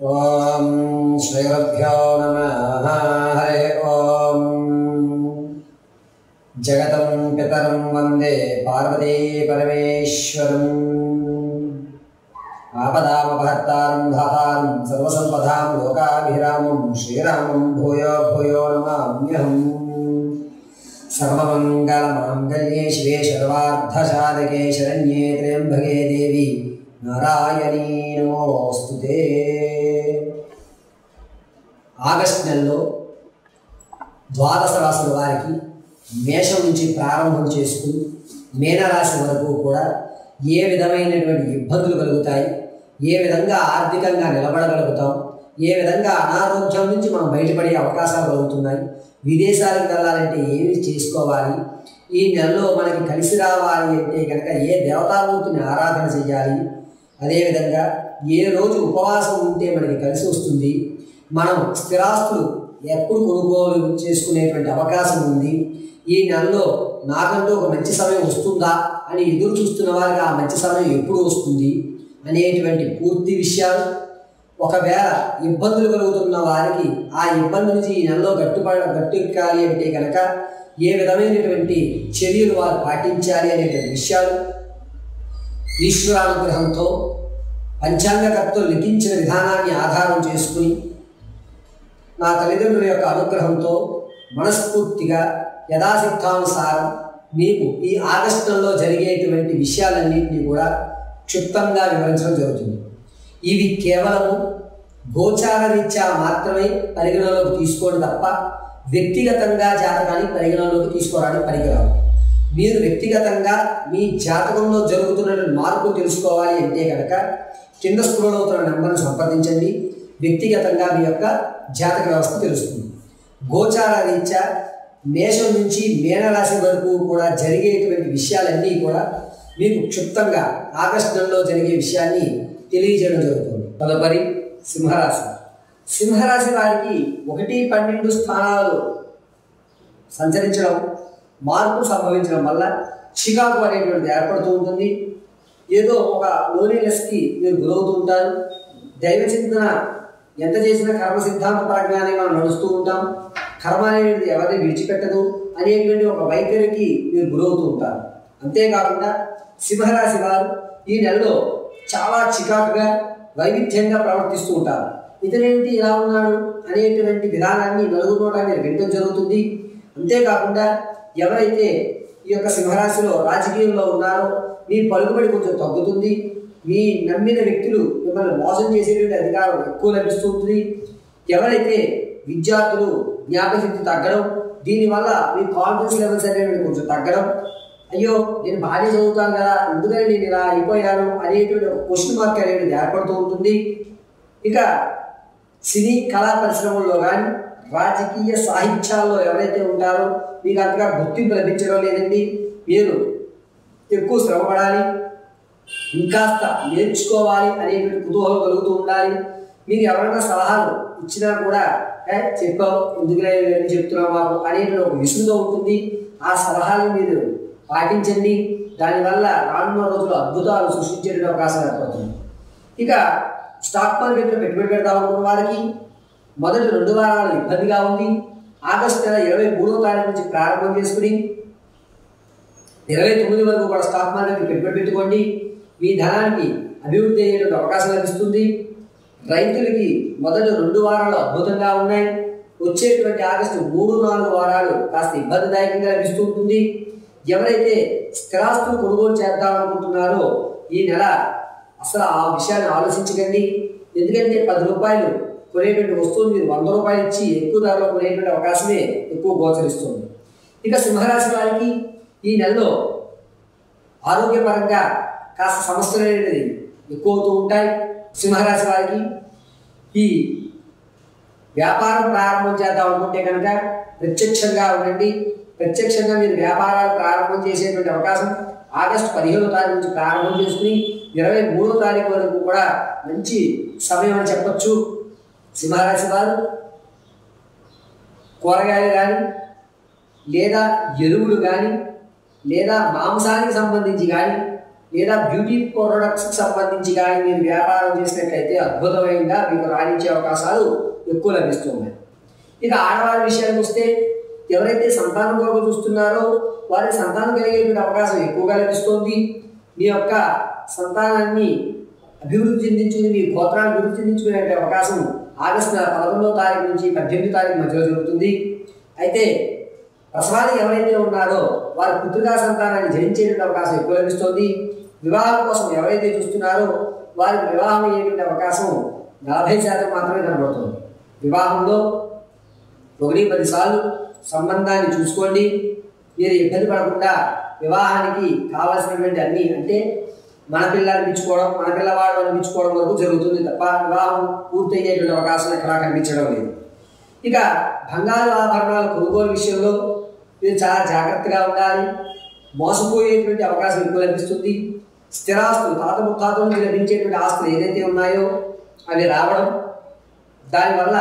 ఓం శ్రీగురుభ్యో నమః. హరి ఓం. జగతం పితరం వందే పార్వతీ పరమేశ్వరం. ఆపదామపహర్తారం ధాతారం సర్వసంపదాం లోకాభిరామం శ్రీరామం భూయో భూయో నమామ్యహం. సర్వమంగళమాంగళ్యే శివే సర్వార్థసాధకే శరణ్యే త్ర్యంబకే దేవి నారాయణీ నమోస్తుతే. ఆగస్టు నెలలో ద్వాదశ రాశుల వారికి మేషం నుంచి ప్రారంభం చేసుకుని మీనరాశి వరకు కూడా ఏ విధమైనటువంటి ఇబ్బందులు కలుగుతాయి, ఏ విధంగా ఆర్థికంగా నిలబడగలుగుతాం, ఏ విధంగా అనారోగ్యం నుంచి మనం బయటపడే అవకాశాలు కలుగుతున్నాయి, విదేశాలకు వెళ్ళాలంటే ఏమి చేసుకోవాలి, ఈ నెలలో మనకి కలిసి రావాలి అంటే కనుక ఏ దేవతామూర్తిని ఆరాధన చేయాలి, అదేవిధంగా ఏ రోజు ఉపవాసం ఉంటే మనకి కలిసి వస్తుంది, మనం స్థిరాస్తులు ఎప్పుడు కొనుగోలు చేసుకునేటువంటి అవకాశం ఉంది, ఈ నెలలో నాకంటూ ఒక మంచి సమయం వస్తుందా అని ఎదురు చూస్తున్న వారికి ఆ మంచి సమయం ఎప్పుడు వస్తుంది అనేటువంటి పూర్తి విషయాలు, ఒకవేళ ఇబ్బందులు కలుగుతున్న వారికి ఆ ఇబ్బంది నుంచి ఈ నెలలో గట్టెక్కాలి అంటే కనుక ఏ విధమైనటువంటి చర్యలు వారు పాటించాలి అనేటువంటి విషయాలు ఈశ్వరానుగ్రహంతో పంచాంగకర్తలు లిఖించిన విధానాన్ని ఆధారం చేసుకుని నా తల్లిదండ్రుల యొక్క అనుగ్రహంతో మనస్ఫూర్తిగా యథాశక్తానుసారం మీకు ఈ ఆగస్టు నెలలో జరిగేటువంటి విషయాలన్నింటినీ కూడా క్షుప్తంగా వివరించడం జరుగుతుంది. ఇవి కేవలము గోచార రీత్యా మాత్రమే పరిగణలోకి తీసుకోవడం తప్ప వ్యక్తిగతంగా జాతకాన్ని పరిగణలోకి తీసుకోవడానికి పనికిరాదు. మీరు వ్యక్తిగతంగా మీ జాతకంలో జరుగుతున్న మార్పులు తెలుసుకోవాలి అంటే కనుక కింద స్క్రోల్ అవుతున్న నెంబర్ను సంప్రదించండి. వ్యక్తిగతంగా మీ యొక్క జాతక వ్యవస్థ తెలుస్తుంది. గోచార రీత్యా మేషం నుంచి మీనరాశి వరకు కూడా జరిగేటువంటి విషయాలన్నీ కూడా మీకు క్షుప్తంగా ఆగస్టు నెలలో జరిగే విషయాన్ని తెలియజేయడం జరుగుతుంది. తదుపరి సింహరాశి. సింహరాశి వారికి 1-12 స్థానాలు సంచరించడం, మార్పు సంభవించడం వల్ల చికాకు అనేటువంటిది ఏర్పడుతూ ఉంటుంది. ఏదో ఒక లోnelinessకి మీరు గురవుతూ ఉంటారు. దైవ చింతన ఎంత చేసినా కర్మ సిద్ధాంత పరంగానే మనం నడుస్తూ ఉంటాం. కర్మ అనేటువంటిది ఎవరిని విడిచిపెట్టదు అనేటువంటి ఒక వైఖరికి మీరు గురవుతూ ఉంటారు. అంతేకాకుండా సింహరాశి వారు ఈ నెలలో చాలా చికాకుగా వైవిధ్యంగా ప్రవర్తిస్తూ ఉంటారు. ఇతనేంటి ఇలా ఉన్నాడు అనేటువంటి విధానాన్ని నలుగురినోట మీరు వినడం జరుగుతుంది. అంతేకాకుండా ఎవరైతే ఈ యొక్క సింహరాశిలో రాజకీయంలో ఉన్నారో మీ పలుకుబడి కొంచెం తగ్గుతుంది. మీ నమ్మిన వ్యక్తులు మిమ్మల్ని మోసం చేసేటువంటి అధికారం ఎక్కువ లభిస్తుంది. ఎవరైతే విద్యార్థులు జ్ఞాపకశక్తి తగ్గడం, దీనివల్ల మీ కాన్ఫిడెన్స్ లెవెల్స్ అనేవి కొంచెం తగ్గడం, అయ్యో నేను బాగానే చదువుతాను కదా, ఎందుకని నేను ఇలా అయిపోయాను అనేటువంటి ఒక క్వశ్చన్ మార్క్ అనేది ఏర్పడుతూ ఉంటుంది. ఇక సినీ కళా పరిశ్రమల్లో కానీ రాజకీయ సాహిత్యాల్లో ఎవరైతే ఉంటారో మీకు అంతగా గుర్తింపు లభించడం లేదండి. మీరు ఎక్కువ శ్రమపడాలి, ఇంకాస్త నేర్చుకోవాలి అనేటువంటి కుతూహలం కలుగుతూ ఉండాలి. మీకు ఎవరైనా సలహాలు ఇచ్చినా కూడా చెప్పావు ఎందుకులే చెప్తున్నావు మాకు అనేటువంటి ఒక విసుగుతో ఉంటుంది. ఆ సలహాలను మీరు పాటించండి. దానివల్ల రానున్న రోజులు అద్భుతాలు సృష్టించే అవకాశం ఏర్పడుతుంది. ఇక స్టాక్ మార్కెట్లో పెట్టుబడి పెడదాం అనుకున్న వారికి మొదటి 2 వారాలు ఇబ్బందిగా ఉంది. ఆగస్టు నెల 23వ తారీఖు నుంచి ప్రారంభం చేసుకుని 29 వరకు కూడా స్టాక్ మార్కెట్ పెట్టుబడి పెట్టుకోండి. మీ ధనానికి అభివృద్ధి అయ్యేటువంటి అవకాశం లభిస్తుంది. రైతులకి మొదటి 2 వారాలు అద్భుతంగా ఉన్నాయి. వచ్చేటువంటి ఆగస్టు 3-4 వారాలు కాస్త ఇబ్బందిదాయకంగా లభిస్తూ ఉంటుంది. ఎవరైతే స్థిరాస్తులు కొనుగోలు చేద్దామనుకుంటున్నారో ఈ నెల అసలు ఆ విషయాన్ని ఆలోచించకండి. ఎందుకంటే 10 రూపాయలు కొనేటువంటి వస్తువులు మీరు 100 రూపాయలు ఇచ్చి ఎక్కువ ధరలో కొనేటువంటి అవకాశమే ఎక్కువ గోచరిస్తుంది. ఇక సింహరాశి వారికి ఈ నెలలో ఆరోగ్యపరంగా కాస్త సమస్యలు అనేది ఎక్కువ అవుతూ ఉంటాయి. సింహరాశి వారికి ఈ వ్యాపారం ప్రారంభం చేద్దాం అనుకుంటే కనుక ప్రత్యక్షంగా ఉండండి. ప్రత్యక్షంగా మీరు వ్యాపారాలు ప్రారంభం చేసేటువంటి అవకాశం ఆగస్టు 15వ తారీఖు నుంచి ప్రారంభం చేసుకుని 23వ తారీఖు వరకు కూడా మంచి సమయం అని చెప్పచ్చు. సింహరాశి వారు కూరగాయలు కానీ లేదా ఎరువులు కానీ లేదా మాంసానికి సంబంధించి కానీ లేదా బ్యూటీ ప్రొడక్ట్స్కి సంబంధించి కానీ మీరు వ్యాపారం చేసినట్లయితే అద్భుతమైనగా మీకు రాణించే అవకాశాలు ఎక్కువ లభిస్తున్నాయి. ఇక ఆడవారి విషయానికి వస్తే ఎవరైతే సంతానం కొరకు చూస్తున్నారో వారికి సంతానం కలిగేటువంటి అవకాశం ఎక్కువగా లభిస్తుంది. మీ యొక్క సంతానాన్ని అభివృద్ధి చెందించుకుని మీ గోత్రాన్ని అభివృద్ధి చెందించుకునే అవకాశం ఆగస్టు 11వ తారీఖు నుంచి 18వ తారీఖు మధ్యలో జరుగుతుంది. అయితే ప్రసవానికి ఎవరైతే ఉన్నారో వారి పుత్రికా సంతానాన్ని జయించేటువంటి అవకాశం ఎక్కువ లభిస్తుంది. వివాహం కోసం ఎవరైతే చూస్తున్నారో వారికి వివాహం అయ్యేటువంటి అవకాశం 40% మాత్రమే కనబడుతుంది. వివాహంలో 1-10 సార్లు సంబంధాన్ని చూసుకోండి. మీరు ఇబ్బంది పడకుండా వివాహానికి కావాల్సినటువంటి అన్ని అంటే మన పిల్లలు అనిపించుకోవడం మన పిల్లవాడు అనిపించుకోవడం వరకు జరుగుతుంది తప్ప వివాహం పూర్తయ్యేటువంటి అవకాశం ఎక్కడా కనిపించడం లేదు. ఇక బంగారు ఆభరణాల కొనుగోలు విషయంలో మీరు చాలా జాగ్రత్తగా ఉండాలి. మోసపోయేటువంటి అవకాశం ఎక్కువ లభిస్తుంది. స్థిరాస్తులు తాత ముత్తాతల నుంచి లభించేటువంటి ఆస్తులు ఏదైతే ఉన్నాయో అవి రావడం, దానివల్ల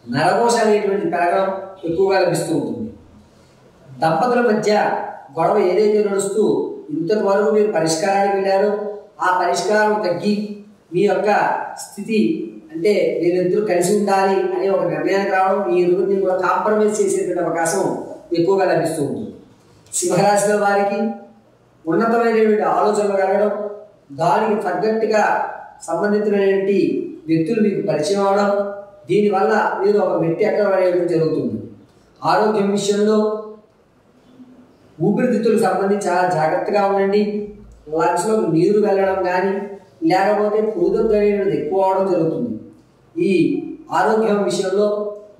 నరఘోష అనేటువంటి పెరగడం ఎక్కువగా లభిస్తూ ఉంటుంది. దంపతుల మధ్య గొడవ ఏదైతే నడుస్తూ ఇంతటి వరకు మీరు పరిష్కారానికి వెళ్ళారో ఆ పరిష్కారం తగ్గి మీ యొక్క స్థితి అంటే మీరిద్దరూ కలిసి ఉండాలి అనే ఒక నిర్ణయానికి రావడం, ఈ ఇరువురిని కూడా కాంప్రమైజ్ చేసేటువంటి అవకాశం ఎక్కువగా లభిస్తూ ఉంటుంది. సింహరాశిలో వారికి ఉన్నతమైనటువంటి ఆలోచనలు కలగడం, దానికి తగ్గట్టుగా సంబంధించినటువంటి వ్యక్తులు మీకు పరిచయం అవడం, దీనివల్ల మీరు ఒక మెట్టి ఎక్కడం అనేది జరుగుతుంది. ఆరోగ్యం విషయంలో ఊపిరితిత్తులకు సంబంధించి చాలా జాగ్రత్తగా ఉండండి. లంగ్స్లో నీరు వెళ్ళడం కానీ లేకపోతే పూదం అనేది ఎక్కువ అవడం జరుగుతుంది. ఈ ఆరోగ్యం విషయంలో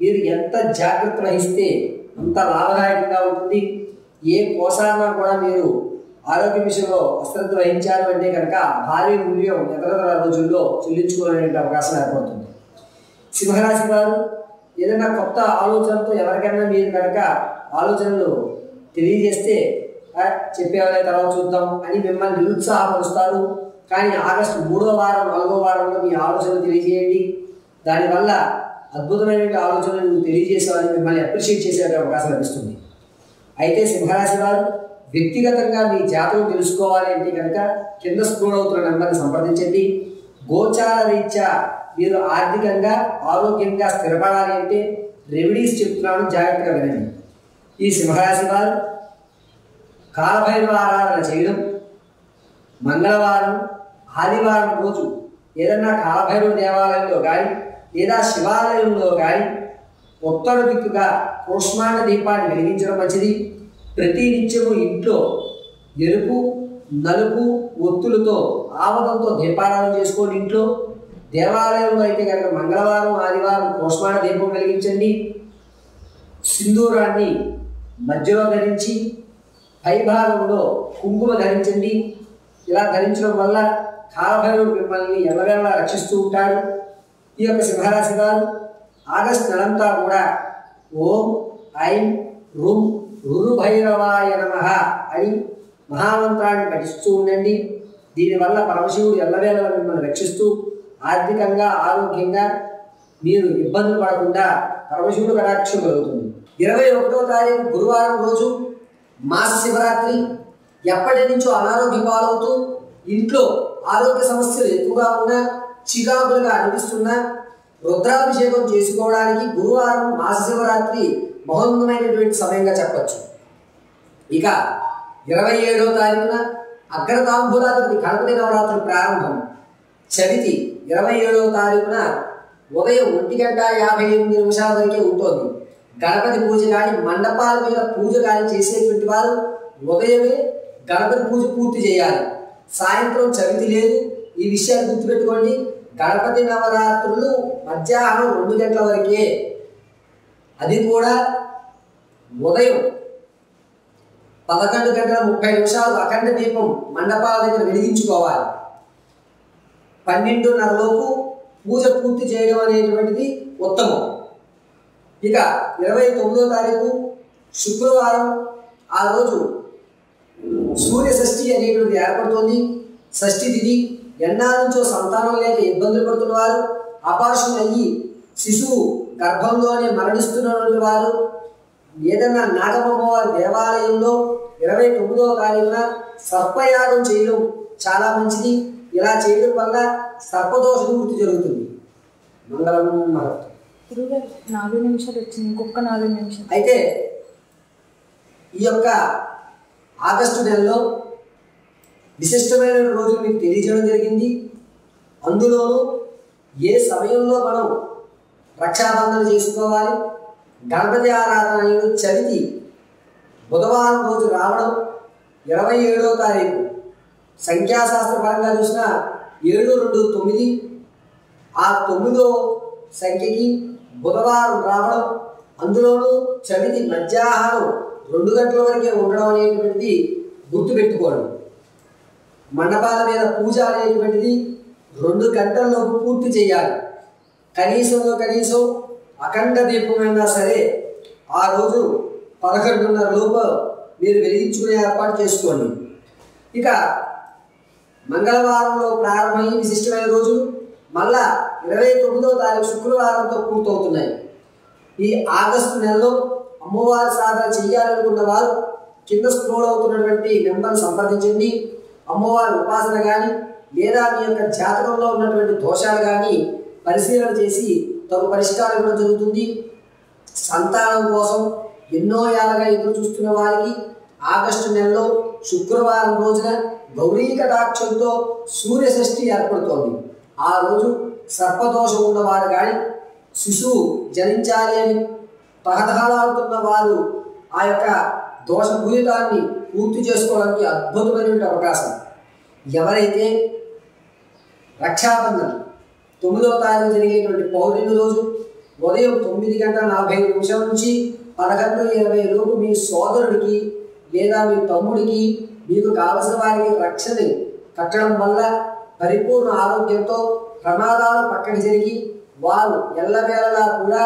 మీరు ఎంత జాగ్రత్త వహిస్తే అంత లాభదాయకంగా ఉంటుంది. ఏ కోసాన్నా కూడా మీరు ఆరోగ్య విషయంలో అశ్రద్ధ వహించారు అంటే కనుక భారీ మూల్యం ఎదురదల రోజుల్లో చెల్లించుకోవాలనే అవకాశం ఏర్పడుతుంది. సింహరాశి వారు ఏదైనా కొత్త ఆలోచనతో ఎవరికైనా మీరు కనుక ఆలోచనలు తెలియజేస్తే చెప్పేవాళ్ళే తర్వాత చూద్దాం అని మిమ్మల్ని నిరుత్సాహపరుస్తారు. కానీ ఆగస్టు 3వ వారం 4వ వారంలో మీ ఆలోచనలు తెలియజేయండి. దానివల్ల అద్భుతమైనటువంటి ఆలోచనలు తెలియజేసేవాళ్ళని మిమ్మల్ని అప్రిషియేట్ చేసే అవకాశం లభిస్తుంది. అయితే సింహరాశి వారు వ్యక్తిగతంగా మీ జాతకం తెలుసుకోవాలి అంటే కనుక కింద స్క్రోల్ అవుతున్న నెంబర్ని సంప్రదించండి. గోచార రీత్యా మీరు ఆర్థికంగా ఆరోగ్యంగా స్థిరపడాలి అంటే రెమెడీస్ చెప్తున్నాను, జాగ్రత్తగా వినండి. ఈ సింహరాశి వారు కాలభైరవ ఆరాధన చేయడం, మంగళవారం ఆదివారం రోజు ఏదన్నా కాలభైరవ దేవాలయంలో కానీ లేదా శివాలయంలో కానీ ఉత్తర దిక్కుగా కూష్మాండ దీపాన్ని వెలిగించడం మంచిది. ప్రతి నిత్యము ఇంట్లో ఎరుపు నలుపు ఒత్తులతో ఆవదంతో దీపారాధన చేసుకోండి. ఇంట్లో దేవాలయంలో అయితే కనుక మంగళవారం ఆదివారం కూష్మాండ దీపం వెలిగించండి. సింధూరాన్ని మధ్యలో ధరించి పైభాగంలో కుంకుమ ధరించండి. ఇలా ధరించడం వల్ల కాలభైరవుడు మిమ్మల్ని ఎల్లవేళలా రక్షిస్తూ ఉంటాడు. ఈ యొక్క సింహరాశి వారు ఆగస్టు నెలంతా కూడా ఓం ఐం రుం రురుభైరవాయ నమః అని మహామంత్రాన్ని పఠిస్తూ ఉండండి. దీనివల్ల పరమశివుడు ఎల్లవేళలా మిమ్మల్ని రక్షిస్తూ ఆర్థికంగా ఆరోగ్యంగా మీరు ఇబ్బందులు పడకుండా పరమశివుడు కటాక్షం కలుగుతుంది. 21వ తారీఖు గురువారం రోజు మాస శివరాత్రి. ఎప్పటి నుంచో అనారోగ్య పాలవుతూ ఇంట్లో ఆరోగ్య సమస్యలు ఎక్కువగా ఉన్నా చికాకులుగా అనిపిస్తున్నా రుద్రాభిషేకం చేసుకోవడానికి గురువారం మాస శివరాత్రి మహోన్నతమైనటువంటి సమయంగా చెప్పచ్చు. ఇక 27వ తారీఖున అగ్రతాంబూలాధిపతి గణపతి నవరాత్రులు ప్రారంభం. చవితి 27వ తారీఖున ఉదయం 1:58 వరకే ఉంటుంది. గణపతి పూజ కానీ మండపాల మీద పూజ కానీ చేసేటువంటి వారు ఉదయమే గణపతి పూజ పూర్తి చేయాలి. సాయంత్రం చవితి లేదు. ఈ విషయాన్ని గుర్తుపెట్టుకోండి. గణపతి నవరాత్రులు మధ్యాహ్నం 2 గంటల వరకే. అది కూడా ఉదయం 11:30 అఖండ దీపం మండపాల దగ్గర వెలిగించుకోవాలి. 12:30 లోపు పూజ పూర్తి చేయడం అనేటువంటిది ఉత్తమం. ఇక 29వ తారీఖు శుక్రవారం, ఆ రోజు సూర్య షష్ఠి అనేటువంటిది ఏర్పడుతుంది. షష్ఠి తిథి. ఎన్నాళ్ళ నుంచో సంతానం లేక ఇబ్బందులు పడుతున్న వారు, అపార్షన్ అయ్యి శిశువు గర్భంలోనే మరణిస్తున్నటువంటి వారు ఏదన్నా నాగమ్మవారి దేవాలయంలో 29వ తారీఖున సర్పయాగం చేయడం చాలా మంచిది. ఇలా చేయడం వల్ల సర్పదోష నివృత్తి జరుగుతుంది. మంగళం మహత్వం. 4 నిమిషాలు వచ్చింది, ఇంకొక 4 నిమిషాలు. అయితే ఈ యొక్క ఆగస్టు నెలలో విశిష్టమైన రోజులు మీకు తెలియజేయడం జరిగింది. అందులోనూ ఏ సమయంలో మనం రక్షాబంధన చేసుకోవాలి, గణపతి ఆరాధన అనేది చవితి బుధవారం రోజు రావడం, 27వ తారీఖు సంఖ్యాశాస్త్ర పరంగా చూసిన 7, 2, 9 ఆ 9వ సంఖ్యకి బుధవారం రావడం, అందులోనూ చవితి మధ్యాహ్నం 2 గంటల వరకే ఉండడం అనేటువంటిది గుర్తుపెట్టుకోవడం. మండపాల మీద పూజ అనేటువంటిది 2 గంటల్లోపు పూర్తి చేయాలి. కనీసం అఖండ దీపమైనా సరే ఆ రోజు 11:30 లోపు మీరు వెలిగించుకునే ఏర్పాటు చేసుకోండి. ఇక మంగళవారంలో ప్రారంభమయ్యి విశిష్టమైన రోజులు మళ్ళా 29వ తారీఖు శుక్రవారంతో పూర్తవుతున్నాయి. ఈ ఆగస్టు నెలలో అమ్మవారి సాధన చేయాలనుకున్న వారు కింద స్క్రోల్ అవుతున్నటువంటి నెంబర్ను సంప్రదించండి. అమ్మవారి ఉపాసన కానీ లేదా మీ యొక్క జాతకంలో ఉన్నటువంటి దోషాలు కానీ పరిశీలన చేసి తగు పరిష్కారం కూడా జరుగుతుంది. సంతానం కోసం ఎన్నో ఏళ్ళగా ఎదురు చూస్తున్న వారికి ఆగస్టు నెలలో శుక్రవారం రోజున గౌరీ కటాక్షంతో సూర్య షష్ఠి ఏర్పడుతోంది. ఆ రోజు సర్పదోషం ఉన్నవారు కానీ శిశువు జనించాలి అని తహతహలాడుతున్న వారు ఆ యొక్క దోషపూరితాన్ని పూర్తి చేసుకోవడానికి అద్భుతమైనటువంటి అవకాశం. ఎవరైతే రక్షాబంధన్ 9వ తారీఖు జరిగేటువంటి పౌర్ణమి రోజు ఉదయం 9:45 నుంచి 11:20 లోపు మీ సోదరుడికి లేదా మీ తమ్ముడికి మీకు కావలసిన వారికి రక్షణ కట్టడం వల్ల పరిపూర్ణ ఆరోగ్యంతో ప్రమాదాలు పక్కకి జరిగి వారు ఎల్లవేళలా కూడా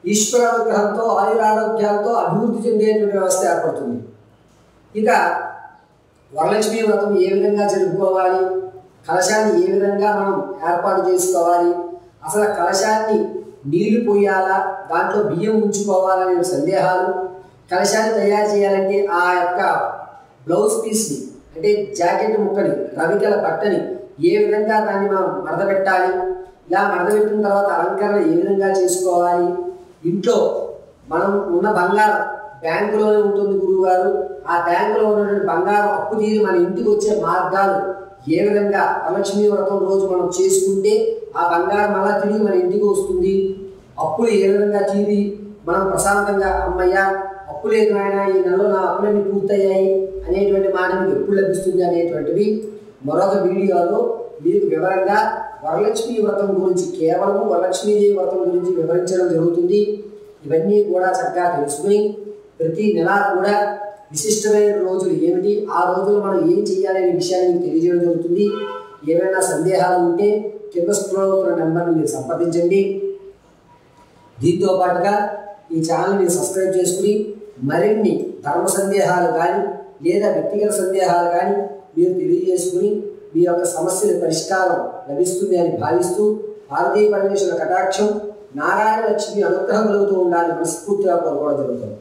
ఈశ్వర అనుగ్రహంతో ఆయురారోగ్యాలతో అభివృద్ధి చెందేటువంటి వ్యవస్థ ఏర్పడుతుంది. ఇక వరలక్ష్మి వ్రతం ఏ విధంగా జరుపుకోవాలి, కలశాన్ని ఏ విధంగా మనం ఏర్పాటు చేసుకోవాలి, అసలు కలశాన్ని నీళ్లు పోయాలా, దాంట్లో బియ్యం ఉంచుకోవాలనే సందేహాలు, కలశాన్ని తయారు చేయాలంటే ఆ యొక్క బ్లౌజ్ పీస్ని అంటే జాకెట్ ముక్కని రవికల బట్టని ఏ విధంగా దాన్ని మనం మడతపెట్టాలి, ఇలా మడతపెట్టిన తర్వాత అలంకరణ ఏ విధంగా చేసుకోవాలి, ఇంట్లో మనం ఉన్న బంగారం బ్యాంకులోనే ఉంటుంది గురువు గారు, ఆ బ్యాంకులో ఉన్నటువంటి బంగారం అప్పు తీరి మన ఇంటికి వచ్చే మార్గాలు ఏ విధంగా వరలక్ష్మి వ్రతం రోజు మనం చేసుకుంటే ఆ బంగారం అలా తిరిగి మన ఇంటికి వస్తుంది, అప్పులు ఏ విధంగా తీరి మనం ప్రశాంతంగా అమ్మయ్య అప్పు లేదు ఆయన ఈ నెలలో నా అప్పులన్నీ పూర్తయ్యాయి అనేటువంటి మాట మీకు ఎప్పుడు లభిస్తుంది అనేటువంటివి మరొక వీడియోలో మీకు వివరంగా వరలక్ష్మి వ్రతం గురించి కేవలం వరలక్ష్మీదేవి వ్రతం గురించి వివరించడం జరుగుతుంది. ఇవన్నీ కూడా చక్కగా తెలుసుకుని ప్రతి నెల కూడా విశిష్టమైన రోజులు ఏమిటి, ఆ రోజులు మనం ఏం చేయాలనే విషయాన్ని మీకు తెలియజేయడం జరుగుతుంది. ఏమైనా సందేహాలు ఉంటే కింద స్క్రోల్ అవుతున్న నెంబర్ని మీరు సంప్రదించండి. దీంతో పాటుగా ఈ ఛానల్ మీరు సబ్స్క్రైబ్ చేసుకుని మరిన్ని ధర్మ సందేహాలు కానీ లేదా వ్యక్తిగత సందేహాలు కానీ మీరు తెలియజేసుకుని మీ యొక్క సమస్యల పరిష్కారం లభిస్తుంది అని భావిస్తూ భారతీయ పరమేశ్వర కటాక్షం నారాయణ లక్ష్మి అనుగ్రహం కలుగుతూ ఉండాలని మనస్ఫూర్తిగా కోరుకోవడం జరుగుతుంది.